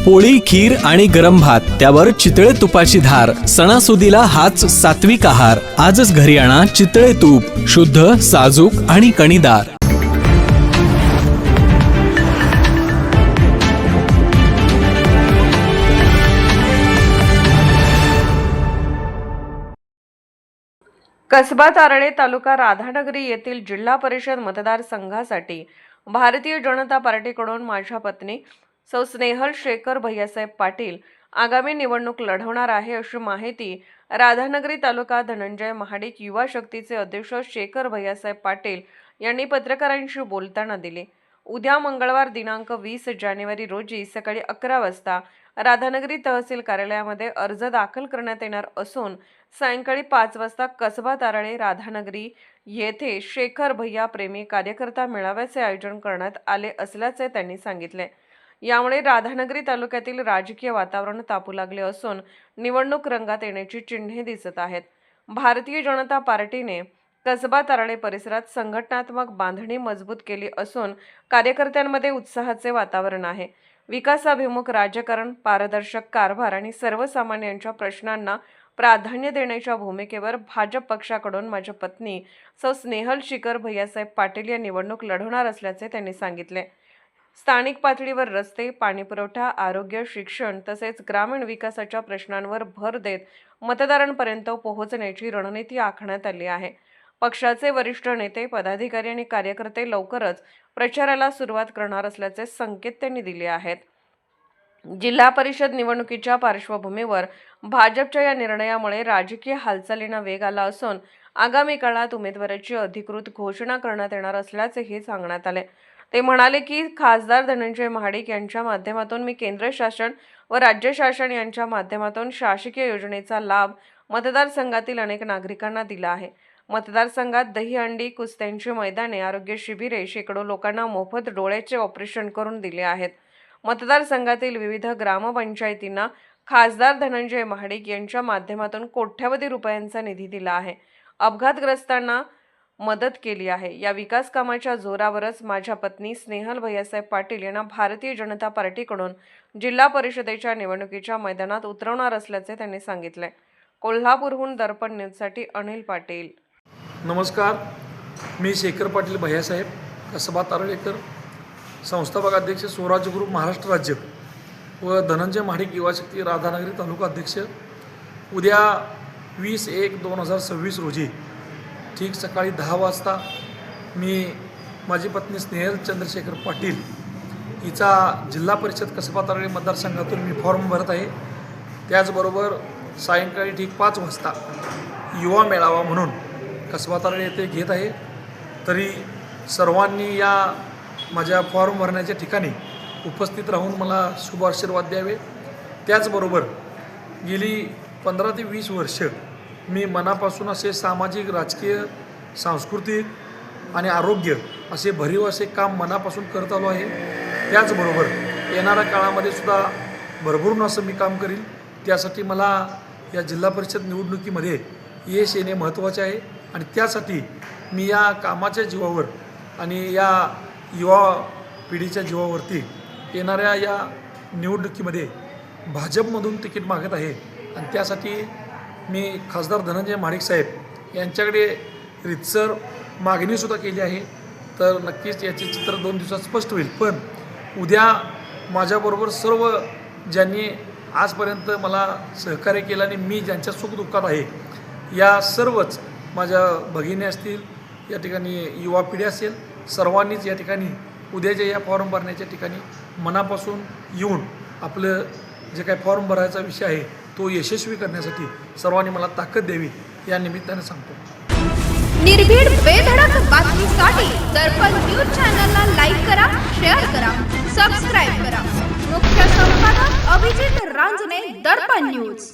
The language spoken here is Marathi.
पोळी, खीर आणि गरम भात, त्यावर चितळे तुपाची धार. सणासुदीला हाच सात्विक आहार. आजच घरी आणा चितळे तूप, शुद्ध, साजूक आणि कणीदार. कसबा तारळे तालुका राधानगरी येथील जिल्हा परिषद मतदारसंघासाठी भारतीय जनता पार्टीकडून माझ्या पत्नी सौ स्नेहल शेखर भैयासाहेब पाटील आगामी निवडणूक लढवणार आहे, अशी माहिती राधानगरी तालुका धनंजय महाडिक युवा शक्तीचे अध्यक्ष शेखर भैयासाहेब पाटील यांनी पत्रकारांशी बोलताना दिली. उद्या मंगळवार दिनांक 20 जानेवारी रोजी सकाळी 11 वाजता राधानगरी तहसील कार्यालयामध्ये अर्ज दाखल करण्यात येणार असून सायंकाळी 5 वाजता कसबा तारळे राधानगरी येथे शेखर भैया प्रेमी कार्यकर्ता मेळाव्याचे आयोजन करण्यात आले असल्याचे त्यांनी सांगितले. यामुळे राधानगरी तालुक्यातील राजकीय वातावरण तापू लागले असून निवडणूक रंगात येण्याची चिन्हे दिसत आहेत. भारतीय जनता पार्टीने कसबा तारळे परिसरात संघटनात्मक बांधणी मजबूत केली असून कार्यकर्त्यांमध्ये उत्साहाचे वातावरण आहे. विकासाभिमुख राजकारण, पारदर्शक कारभार आणि सर्वसामान्यांच्या प्रश्नांना प्राधान्य देण्याच्या भूमिकेवर भाजप पक्षाकडून माझ्या पत्नी सौ स्नेहल शेखर भैयासाहेब पाटील या निवडणूक लढवणार असल्याचे त्यांनी सांगितले. स्थानिक पातळीवर रस्ते, पाणीपुरवठा, आरोग्य, शिक्षण तसेच ग्रामीण विकासाच्या प्रश्नांवर भर देत मतदारांपर्यंत पोहोचण्याची रणनीती आखण्यात आली आहे. पक्षाचे वरिष्ठ नेते, पदाधिकारी आणि कार्यकर्ते लवकरच प्रचाराला सुरुवात करणार असल्याचे संकेत त्यांनी दिले आहेत. जिल्हा परिषद निवडणुकीच्या पार्श्वभूमीवर भाजपच्या या निर्णयामुळे राजकीय हालचालींना वेग आला असून आगामी काळात उमेदवाराची अधिकृत घोषणा करण्यात येणार असल्याचेही सांगण्यात आले. ते म्हणाले की खासदार धनंजय महाडिक यांच्या माध्यमातून मी केंद्र शासन व राज्य शासन यांच्या माध्यमातून शासकीय योजनेचा लाभ मतदारसंघातील अनेक नागरिकांना दिला आहे. मतदारसंघात दहीहंडी, कुस्त्यांची मैदाने, आरोग्य शिबिरे, शेकडो लोकांना मोफत डोळ्याचे ऑपरेशन करून दिले आहेत. मतदारसंघातील विविध ग्रामपंचायतींना खासदार धनंजय महाडिक यांच्या माध्यमातून कोट्यवधी रुपयांचा निधी दिला आहे. अपघातग्रस्तांना मदत केली आहे. या विकास कामाच्या जोरावरच माझ्या पत्नी स्नेहल भैयासाहेब पाटील यांना भारतीय जनता पार्टीकडून जिल्हा परिषदेच्या निवडणुकीच्या मैदानात उतरवणार असल्याचे त्यांनी सांगितले. कोल्हापूरहून दर्पण न्यूजसाठी अनिल पाटील. नमस्कार, मी शेखर पाटील भैयासाहेब, कसबा तारळेकर, संस्थापक अध्यक्ष स्वराज्य ग्रुप महाराष्ट्र राज्य व धनंजय महाडिक युवा शक्ती राधानगरी तालुका अध्यक्ष. उद्या 20/1/2026 रोजी ठीक सकाळी 10 वाजता मी माझी पत्नी स्नेहल चंद्रशेखर पाटील हिचा जिल्हा परिषद कसबा तारळे मतदारसंघातून मी फॉर्म भरत आहे. त्याचबरोबर सायंकाळी ठीक 5 वाजता युवा मेळावा म्हणून कसबा तारळे येथे घेत आहे. तरी सर्वांनी या माझ्या फॉर्म भरण्याच्या ठिकाणी उपस्थित राहून मला शुभ आशीर्वाद द्यावे. त्याचबरोबर गेली 15 ते 20 वर्ष मी मनापासून असे सामाजिक, राजकीय, सांस्कृतिक आणि आरोग्य असे भरीव असे काम मनापासून करत आलो आहे. त्याचबरोबर येणाऱ्या काळामध्ये सुद्धा भरभरून असं मी काम करील. त्यासाठी मला या जिल्हा परिषद निवडणुकीमध्ये यश येणे महत्त्वाचे आहे आणि त्यासाठी मी या कामाच्या जीवावर आणि या युवा पिढीच्या जीवावरती येणाऱ्या या निवडणुकीमध्ये भाजपमधून तिकीट मागत आहे. आणि त्यासाठी मी खासदार धनंजय महाडिक साहेब यांच्याकडे रीतसर मागणीसुद्धा केली आहे. तर नक्कीच याचे चित्र 2 दिवसात स्पष्ट होईल. पण उद्या माझ्याबरोबर सर्व ज्यांनी आजपर्यंत मला सहकार्य केलं आणि मी ज्यांच्या सुखदुःखात आहे या सर्वच माझ्या भगिनी असतील, या ठिकाणी युवा पिढी असेल, सर्वांनीच या ठिकाणी उद्याच्या या फॉर्म भरण्याच्या ठिकाणी मनापासून येऊन आपलं जे काही फॉर्म भरायचा विषय आहे तो यशस्वी करण्यासाठी सर्वांनी मला ताकद द्यावी या निमित्ताने सांगतो. निर्भीड बेधडक बातमीसाठी दर्पण न्यूज चॅनलला लाईक करा, शेअर करा, सबस्क्राईब करा. मुख्य संपादक अभिजित रांजणे, दर्पण न्यूज.